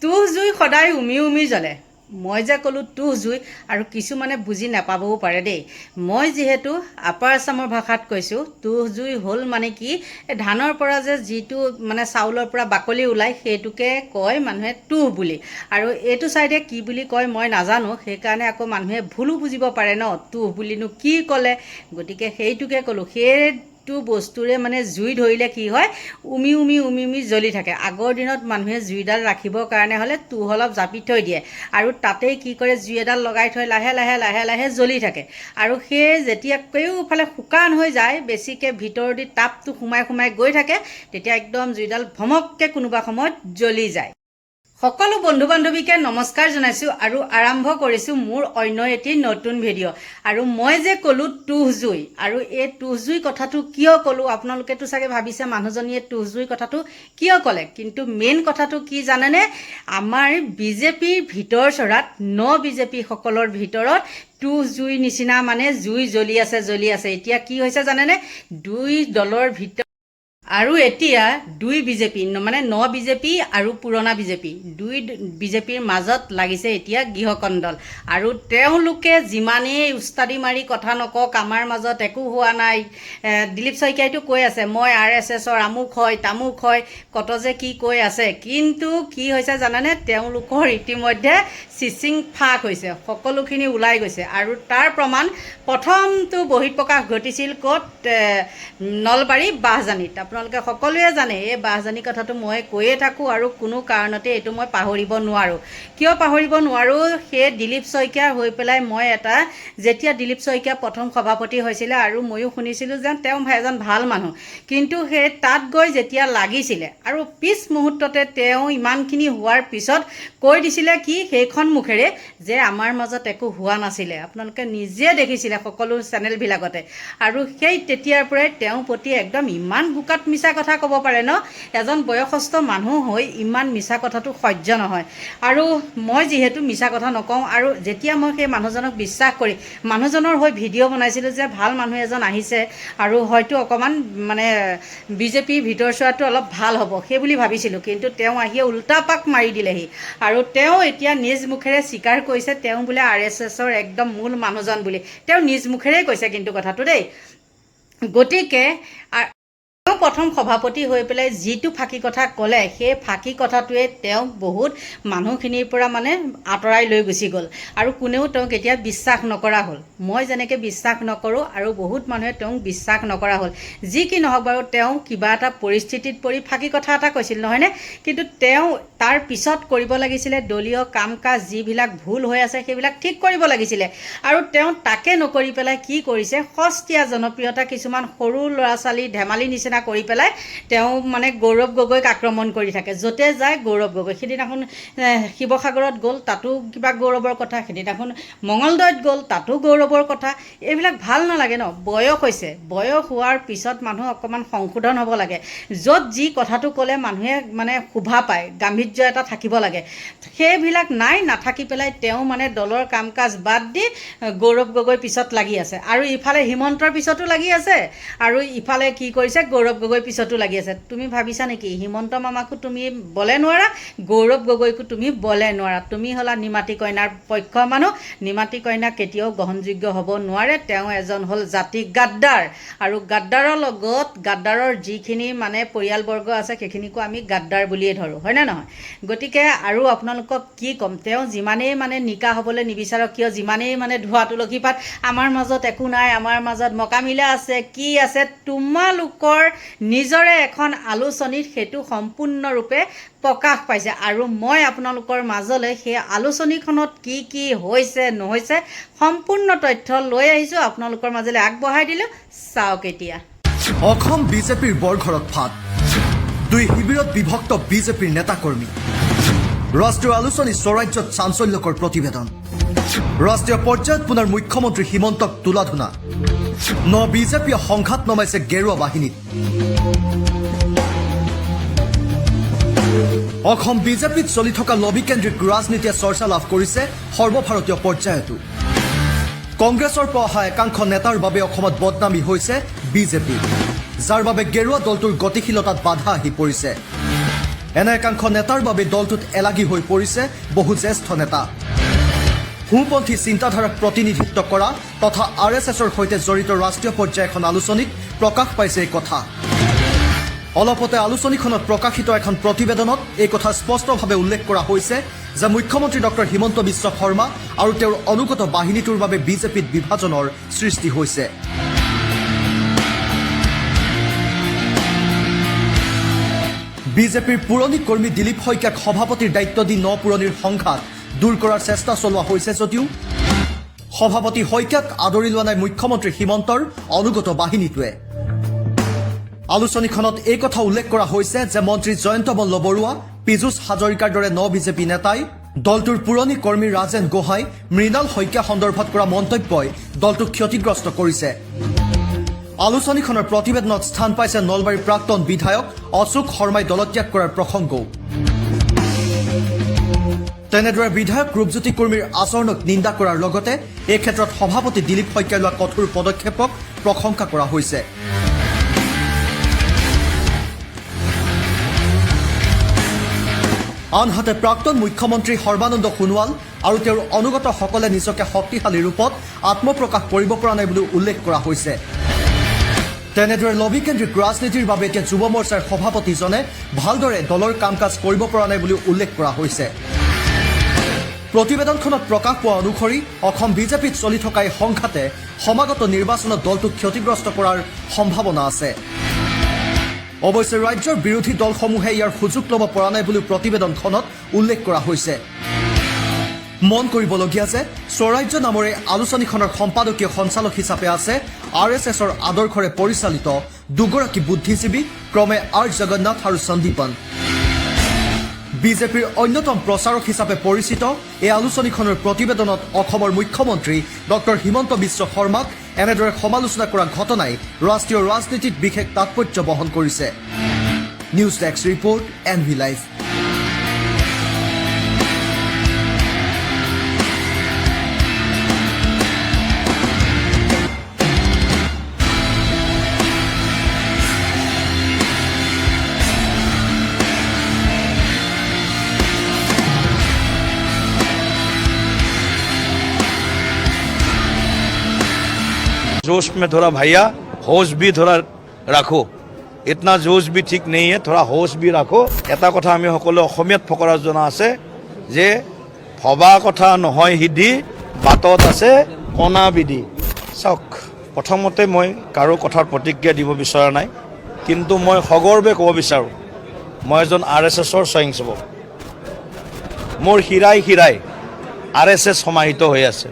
তুহ জুই সদায় উমি উমি জ্বলে। মই যে ক'লোঁ তুহ জুই, আৰু কিছুমানে বুজি নাপাবও পাৰে দেই। মই যিহেতু আপাৰ আছামৰ ভাষাত কৈছোঁ, তুহ জুই হ'ল মানে কি, ধানৰ পৰা যে যিটো মানে চাউলৰ পৰা বাকলি ওলায় সেইটোকে কয় মানুহে তুহ বুলি। আৰু এইটো চাইডে কি বুলি কয় মই নাজানো, সেইকাৰণে আকৌ মানুহে ভুলো বুজিব পাৰে ন, তুহ বুলিনো কি ক'লে। গতিকে সেইটোকে ক'লোঁ। সেইটো বস্তুৰে মানে জুই ধৰিলে কি হয়, উমি উমি উমি উমি জ্বলি থাকে। আগৰ দিনত মানুহে জুইডাল ৰাখিবৰ কাৰণে হ'লে তুহ অলপ জাপি থৈ দিয়ে, আৰু তাতেই কি কৰে, জুই এডাল লগাই থৈ লাহে লাহে লাহে লাহে জ্বলি থাকে। আৰু সেই যেতিয়া কেওফালে শুকান হৈ যায়, বেছিকৈ ভিতৰেদি তাপটো সোমাই সোমাই গৈ থাকে, তেতিয়া একদম জুইডাল ভমককৈ কোনোবা সময়ত জ্বলি যায়। সকলো বন্ধু বান্ধৱীকে নমস্কাৰ জনাইছোঁ আৰু আৰম্ভ কৰিছোঁ মোৰ অন্য এটি নতুন ভিডিঅ'। আৰু মই যে ক'লোঁ তুহ জুই, আৰু এই তুহ জুই কথাটো কিয় ক'লোঁ, আপোনালোকেতো চাগে ভাবিছে মানুহজনীয়ে তুহ জুই কথাটো কিয় ক'লে। কিন্তু মেইন কথাটো কি জানেনে, আমাৰ বিজেপিৰ ভিতৰ চৰাত বিজেপিসকলৰ ভিতৰত তুহ জুই নিচিনা মানে জুই জ্বলি আছে জ্বলি আছে। এতিয়া কি হৈছে জানেনে, দুই দলৰ ভিতৰত আৰু এতিয়া দুই বিজেপি মানে বিজেপি আৰু পুৰণা বিজেপি, দুই বিজেপিৰ মাজত লাগিছে এতিয়া গৃহকন্দল। আৰু তেওঁলোকে যিমানেই উস্তাদি মাৰি কথা নকওক, আমাৰ মাজত একো হোৱা নাই। দিলীপ শইকীয়াইতো কৈ আছে মই RSSৰ আমুক হয় তামুক হয়, কত যে কি কৈ আছে। কিন্তু কি হৈছে জানেনে, তেওঁলোকৰ ইতিমধ্যে চিচিং ফাক হৈছে, সকলোখিনি ওলাই গৈছে। আৰু তাৰ প্ৰমাণ প্ৰথমটো বহিঃপ্ৰকাশ ঘটিছিল ক'ত, নলবাৰী বাহজানীত। আপোনালোকে সকলোৱে জানে এই বাহজানী কথাটো মই কৈয়ে থাকোঁ, আৰু কোনো কাৰণতে এইটো মই পাহৰিব নোৱাৰোঁ। কিয় পাহৰিব নোৱাৰোঁ, সেই দিলীপ শইকীয়া হৈ পেলাই মই যেতিয়া দিলীপ শইকীয়া প্ৰথম সভাপতি হৈছিলে, আৰু ময়ো শুনিছিলোঁ যে তেওঁ এজন ভাল মানুহ, কিন্তু সেই তাত গৈ যেতিয়া লাগিছিলে আৰু পিছ মুহূৰ্ততে তেওঁ ইমানখিনি হোৱাৰ পিছত কৈ দিছিলে কি সেইখন মুখেৰে, যে আমাৰ মাজত একো হোৱা নাছিলে। আপোনালোকে নিজে দেখিছিলে সকলো চেনেলবিলাকতে। আৰু সেই তেতিয়াৰ পৰাই তেওঁৰ প্ৰতি একদম ইমান বোকাত মিছা কথা ক'ব পাৰে ন, এজন বয়সস্থ মানুহ হৈ ইমান মিছা কথাটো সহ্য নহয়। আৰু মই যিহেতু মিছা কথা নকওঁ, আৰু যেতিয়া মই সেই মানুহজনক বিশ্বাস কৰি মানুহজনৰ হৈ ভিডিঅ' বনাইছিলোঁ যে ভাল মানুহ এজন আহিছে, আৰু হয়তো অকণমান মানে বিজেপিৰ ভিতৰ চোৱাটো অলপ ভাল হ'ব সেই বুলি ভাবিছিলোঁ। কিন্তু তেওঁ আহিয়ে উল্টা পাক মাৰি দিলেহি, আৰু তেওঁ এতিয়া নিজ মুখেৰে স্বীকাৰ কৰিছে তেওঁ বোলে RSSৰ একদম মূল মানুহজন বুলি। তেওঁ নিজ মুখেৰেই কৈছে কিন্তু কথাটো দেই। গতিকে তেওঁ প্ৰথম সভাপতি হৈ পেলাই যিটো ফাঁকি কথা ক'লে, সেই ফাঁকি কথাটোৱে তেওঁক বহুত মানুহখিনিৰ পৰা মানে আঁতৰাই লৈ গুচি গ'ল, আৰু কোনেও তেওঁক এতিয়া বিশ্বাস নকৰা হ'ল। মই যেনেকৈ বিশ্বাস নকৰোঁ, আৰু বহুত মানুহে তেওঁক বিশ্বাস নকৰা হ'ল। যি কি নহওক বাৰু, তেওঁ কিবা এটা পৰিস্থিতিত পৰি ফাঁকি কথা এটা কৈছিল নহয়নে। কিন্তু তেওঁ তাৰ পিছত কৰিব লাগিছিলে দলীয় কাম কাজ যিবিলাক ভুল হৈ আছে সেইবিলাক ঠিক কৰিব লাগিছিলে, আৰু তেওঁ তাকে নকৰি পেলাই কি কৰিছে, সস্তীয়া জনপ্ৰিয়তা কিছুমান সৰু ল'ৰা ছোৱালী ধেমালি নিচিনা কৰি পেলাই তেওঁ মানে গৌৰৱ গগৈক আক্ৰমণ কৰি থাকে। য'তে যায় গৌৰৱ গগৈ। সেইদিনাখন শিৱসাগৰত গ'ল, তাতো কিবা গৌৰৱৰ কথা, সেইদিনাখন মঙলদৈত গ'ল, তাতো গৌৰৱৰ কথা। এইবিলাক ভাল নালাগে ন। বয়স হৈছে, বয়স হোৱাৰ পিছত মানুহ অকণমান সংশোধন হ'ব লাগে। য'ত যি কথাটো ক'লে মানুহে মানে শোভা পায়, গাম্ভীৰ্য এটা থাকিব লাগে, সেইবিলাক নাই। নাথাকি পেলাই তেওঁ মানে দলৰ কাম কাজ বাদ দি গৌৰৱ গগৈৰ পিছত লাগি আছে, আৰু ইফালে হিমন্তৰ পিছতো লাগি আছে, আৰু ইফালে কি কৰিছে গৌৰৱ গগৈৰ পিছতো লাগি আছে। তুমি ভাবিছা নেকি হিমন্ত মামাকো তুমি বলে নোৱাৰা, গৌৰৱ গগৈকো তুমি বলে নোৱাৰা? তুমি হ'লা নিমাতী কন্যাৰ পক্ষৰ মানুহ। নিমাতী কন্যা কেতিয়াও গ্ৰহণযোগ্য হ'ব নোৱাৰে। তেওঁ এজন হ'ল জাতি গাদ্দাৰ, আৰু গাদ্দাৰৰ লগত গাদ্দাৰৰ যিখিনি মানে পৰিয়ালবৰ্গ আছে সেইখিনিকো আমি গাদ্দাৰ বুলিয়ে ধৰোঁ, হয়নে নহয়? গতিকে আৰু আপোনালোকক কি ক'ম, তেওঁ যিমানেই মানে নিকা হ'বলৈ নিবিচাৰক কিয়, যিমানেই মানে ধোৱা তুলসী পাত আমাৰ মাজত একো নাই, আমাৰ মাজত মকামিলা আছে কি আছে, তোমালোকৰ নিজৰে এখন আলোচনীত সেইটো সম্পূৰ্ণৰূপে প্ৰকাশ পাইছে। আৰু মই আপোনালোকৰ মাজলৈ সেই আলোচনীখনত কি কি হৈছে নহৈছে সম্পূৰ্ণ তথ্য লৈ আহিছোঁ, আপোনালোকৰ মাজলৈ আগবঢ়াই দিলোঁ। চাওক এতিয়া। অসম বিজেপিৰ বৰঘৰত ফাট, দুই শিবিৰত বিভক্ত বিজেপিৰ নেতাকৰ্মী। ৰাষ্ট্ৰীয় আলোচনী স্বৰাজ্যত চাঞ্চল্যকৰ প্ৰতিবেদন। ৰাষ্ট্ৰীয় পৰ্যায়ত পুনৰ মুখ্যমন্ত্ৰী হিমন্তক তোলাধুনা। বিজেপিয়ে সংঘাত নমাইছে গেৰুৱা বাহিনীত। অসম বিজেপিত চলি থকা লবিকেন্দ্ৰিক ৰাজনীতিয়ে চৰ্চা লাভ কৰিছে সৰ্বভাৰতীয় পৰ্যায়তো। কংগ্ৰেছৰ পৰা অহা একাংশ নেতাৰ বাবে অসমত বদনামী হৈছে বিজেপি, যাৰ বাবে গেৰুৱা দলটোৰ গতিশীলতাত বাধা আহি পৰিছে। এনে একাংশ নেতাৰ বাবে দলটোত এলাগী হৈ পৰিছে বহু জ্যেষ্ঠ নেতা সোঁপন্থী চিন্তাধাৰাক প্ৰতিনিধিত্ব কৰা তথা RSSৰ সৈতে জড়িত ৰাষ্ট্ৰীয় পৰ্যায়ৰ এখন আলোচনীত প্ৰকাশ পাইছে এই কথা অলপতে আলোচনীখনত প্ৰকাশিত এখন প্ৰতিবেদনত এই কথা স্পষ্টভাৱে উল্লেখ কৰা হৈছে যে মুখ্যমন্ত্ৰী ডক্টৰ হিমন্ত বিশ্ব শৰ্মা আৰু তেওঁৰ অনুগত বাহিনীটোৰ বাবে বিজেপিত বিভাজনৰ সৃষ্টি হৈছে বিজেপিৰ পুৰণি কৰ্মী দিলীপ শইকীয়াক সভাপতিৰ দায়িত্ব দি নপুৰণিৰ সংঘাত দূৰ কৰাৰ চেষ্টা চলোৱা হৈছে যদিও সভাপতি শইকীয়াক আদৰি লোৱা নাই মুখ্যমন্ত্ৰী হিমন্তৰ অনুগত বাহিনীটোৱে আলোচনীখনত এই কথা উল্লেখ কৰা হৈছে যে মন্ত্ৰী জয়ন্ত মল্ল বৰুৱা পীযুষ হাজৰিকাৰ দৰে বিজেপি নেতাই দলটোৰ পুৰণি কৰ্মী ৰাজেন গোহাঁই মৃণাল শইকীয়া সন্দৰ্ভত কৰা মন্তব্যই দলটোক ক্ষতিগ্ৰস্ত কৰিছে আলোচনীখনৰ প্ৰতিবেদনত স্থান পাইছে নলবাৰীৰ প্ৰাক্তন বিধায়ক অশোক শৰ্মাই দলত্যাগ কৰাৰ প্ৰসংগও তেনেদৰে বিধায়ক ৰূপজ্যোতি কুৰ্মীৰ আচৰণক নিন্দা কৰাৰ লগতে এই ক্ষেত্ৰত সভাপতি দিলীপ শইকীয়াই লোৱা কঠোৰ পদক্ষেপক প্ৰশংসা কৰা হৈছে আনহাতে প্ৰাক্তন মুখ্যমন্ত্ৰী সৰ্বানন্দ সোণোৱাল আৰু তেওঁৰ অনুগতসকলে নিজকে শক্তিশালী ৰূপত আত্মপ্ৰকাশ কৰিব পৰা নাই বুলি উল্লেখ কৰা হৈছে তেনেদৰে লবিকেন্দ্ৰিক ৰাজনীতিৰ বাবে এতিয়া যুৱ মৰ্চাৰ সভাপতিজনে ভালদৰে দলৰ কাম কাজ কৰিব পৰা নাই বুলি উল্লেখ কৰা হৈছে প্ৰতিবেদনখনত প্ৰকাশ পোৱা অনুসৰি অসম বিজেপিত চলি থকা এই সংঘাতে সমাগত নিৰ্বাচনত দলটোক ক্ষতিগ্ৰস্ত কৰাৰ সম্ভাৱনা আছে অৱশ্যে ৰাজ্যৰ বিৰোধী দলসমূহে ইয়াৰ সুযোগ ল'ব পৰা নাই বুলি প্ৰতিবেদনখনত উল্লেখ কৰা হৈছে মন কৰিবলগীয়া যে স্বৰাজ্য নামৰে আলোচনীখনৰ সম্পাদকীয় সঞ্চালক হিচাপে আছে RSSৰ আদৰ্শৰে পৰিচালিত দুগৰাকী বুদ্ধিজীৱী ক্ৰমে R জগন্নাথ আৰু সন্দীপন বিজেপিৰ অন্যতম প্ৰচাৰক হিচাপে পৰিচিত এই আলোচনীখনৰ প্ৰতিবেদনত অসমৰ মুখ্যমন্ত্ৰী ডক্টৰ হিমন্ত বিশ্ব শৰ্মাক এনেদৰে সমালোচনা কৰা ঘটনাই ৰাষ্ট্ৰীয় ৰাজনীতিত বিশেষ তাৎপৰ্য বহন কৰিছে news desk report NV live जोश में थोड़ा भैया होश भी थोड़ा राखो इतना जोश भी ठीक नहीं है थोड़ा होश भी राखो এটা কথা আমি সকলো অসমীয়াত ফকৰা জনা আছে যে ভবা কথা নহয় হিদি বাটত আছে কণা বিধি চাওক প্ৰথমতে মই কাৰো কথাৰ প্ৰতিক্ৰিয়া দিব বিচৰা নাই কিন্তু মই সগৰ্বে ক'ব বিচাৰোঁ মই এজন RSSৰ স্বয়ংসেৱক মোৰ হিৰাই হিৰাই RSS সমাহিত হৈ আছে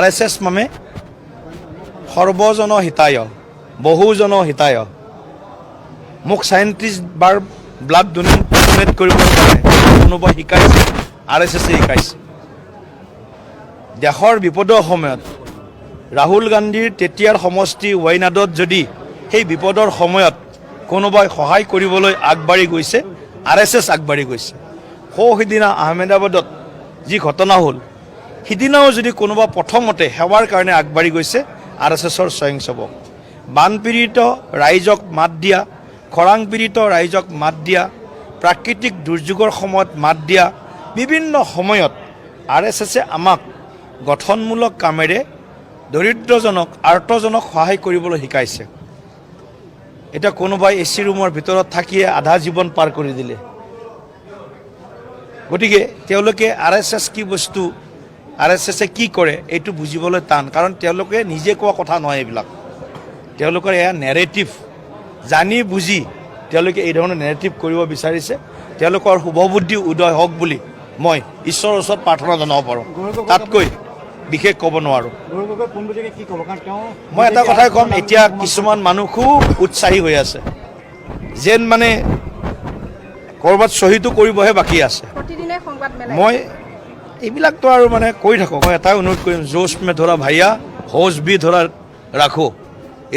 RSS মানে সৰ্বজন হিতায় বহুজন হিতায় মোক 37 বাৰ ব্লাড ডোনেট কৰিবৰ কাৰণে কোনোবাই শিকাইছে RSS শিকাইছে দেশৰ বিপদৰ সময়ত ৰাহুল গান্ধীৰ তেতিয়াৰ সমষ্টি ৱাইনাডত যদি সেই বিপদৰ সময়ত কোনোবাই সহায় কৰিবলৈ আগবাঢ়ি গৈছে RSS আগবাঢ়ি গৈছে সিদিনা আহমেদাবাদত যি ঘটনা হ'ল সিদিনাও যদি কোনোবা প্ৰথমতে সেৱাৰ কাৰণে আগবাঢ়ি গৈছে RSSৰ স্বয়ংসেৱক বানপীড়িত ৰাইজক মাত দিয়া খৰাং পীড়িত ৰাইজক মাত দিয়া প্ৰাকৃতিক দুৰ্যোগৰ সময়ত মাত দিয়া বিভিন্ন সময়ত RSSে আমাক গঠনমূলক কামেৰে দৰিদ্ৰজনক আৰ্তজনক সহায় কৰিবলৈ শিকাইছে এটা কোনোবাই AC ৰুমৰ ভিতৰত থাকিয়ে আধা জীৱন পাৰ কৰি দিলে গতিকে তেওঁলোকে RSS কি বস্তু RSSে কি কৰে এইটো বুজিবলৈ টান কাৰণ তেওঁলোকে নিজে কোৱা কথা নহয় এইবিলাক তেওঁলোকৰ এয়া নেৰেটিভ জানি বুজি তেওঁলোকে এই ধৰণৰ নেৰেটিভ কৰিব বিচাৰিছে তেওঁলোকৰ শুভবুদ্ধি উদয় হওক বুলি মই ঈশ্বৰৰ ওচৰত প্ৰাৰ্থনা জনাব পাৰোঁ তাতকৈ বিশেষ ক'ব নোৱাৰোঁ মই এটা কথাই ক'ম এতিয়া কিছুমান মানুহ খুব উৎসাহী হৈ আছে যেন মানে ক'ৰবাত শ্বহীদো কৰিবহে বাকী আছে মই এইবিলাকতো আৰু মানে কৈ থাকোঁ মই এটাই অনুৰোধ কৰিম जोश में थोड़ा भैया होश भी थोड़ा राखो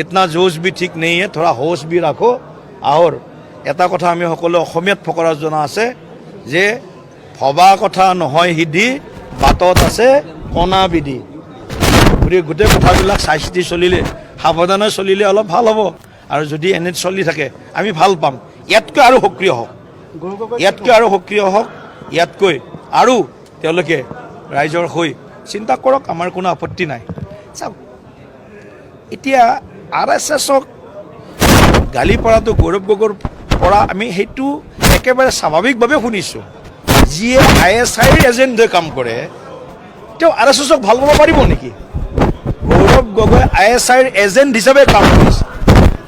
इतना जोश भी ठीक नहीं है थोड़ा होश भी राखो और এটা কথা আমি সকলো অসমীয়াত ফকৰা জনা আছে যে ভবা কথা নহয় হিদি বাটত আছে কণা বিধি গতিকে গোটেই কথাবিলাক চাই চিতি চলিলে সাৱধানে চলিলে অলপ ভাল হ'ব আৰু যদি এনে চলি থাকে আমি ভাল পাম ইয়াতকৈ আৰু সক্ৰিয় হওক ইয়াতকৈ আৰু সক্ৰিয় হওক, ইয়াতকৈ আৰু তেওঁলোকে ৰাইজৰ হৈ চিন্তা কৰক, আমাৰ কোনো আপত্তি নাই। চাওক, এতিয়া RSSক গালি পৰাটো গৌৰৱ গগৈৰ পৰা আমি সেইটো একেবাৰে স্বাভাৱিকভাৱে শুনিছোঁ। যিয়ে ISIৰ এজেণ্ট হৈ কাম কৰে তেওঁ RSSক ভাল পাব পাৰিব নেকি? গৌৰৱ গগৈ ISIৰ এজেণ্ট হিচাপে কাম কৰিছে,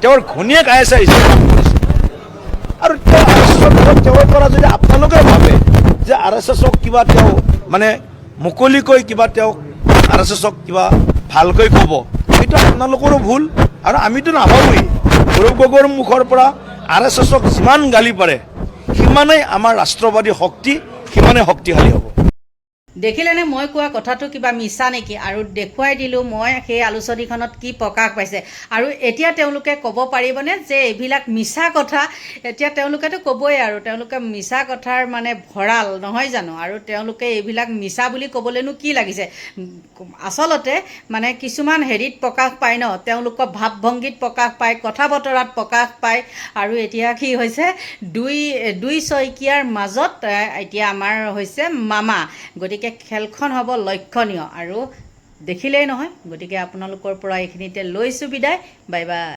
তেওঁৰ ঘনীয়েক ISI হিচাপে কাম কৰিছে, আৰু তেওঁ RSSৰ তেওঁৰ পৰা যদি আপোনালোকে ভাবে যে RSSক কিবা তেওঁ মানে মুকলিকৈ কিবা তেওঁক RSSক কিবা ভালকৈ ক'ব, সেইটো আপোনালোকৰো ভুল। আৰু আমিতো নাভাবোৱেই। গৌৰৱ গগৈৰ মুখৰ পৰা RSSক যিমান গালি পাৰে সিমানেই আমাৰ ৰাষ্ট্ৰবাদী শক্তি সিমানেই শক্তিশালী হ'ব। দেখিলেনে মই কোৱা কথাটো কিবা মিছা নেকি? আৰু দেখুৱাই দিলোঁ মই সেই আলোচনীখনত কি প্ৰকাশ পাইছে। আৰু এতিয়া তেওঁলোকে ক'ব পাৰিবনে যে এইবিলাক মিছা কথা? এতিয়া তেওঁলোকেতো ক'বই, আৰু তেওঁলোকে মিছা কথাৰ মানে ভঁৰাল নহয় জানো? আৰু তেওঁলোকে এইবিলাক মিছা বুলি ক'বলৈনো কি লাগিছে? আচলতে মানে কিছুমান হেৰিত প্ৰকাশ পায় ন, তেওঁলোকৰ ভাৱ-ভংগীত প্ৰকাশ পায়, কথা বতৰাত প্ৰকাশ পায়। আৰু এতিয়া কি হৈছে, দুই শইকীয়াৰ মাজত এতিয়া আমাৰ হৈছে মামা। গতিকে খেলখন হ'ব লক্ষণীয়, আৰু দেখিলেই নহয়। গতিকে আপোনালোকৰ পৰা এইখিনিতে লৈছোঁ বিদায়। Bye bye.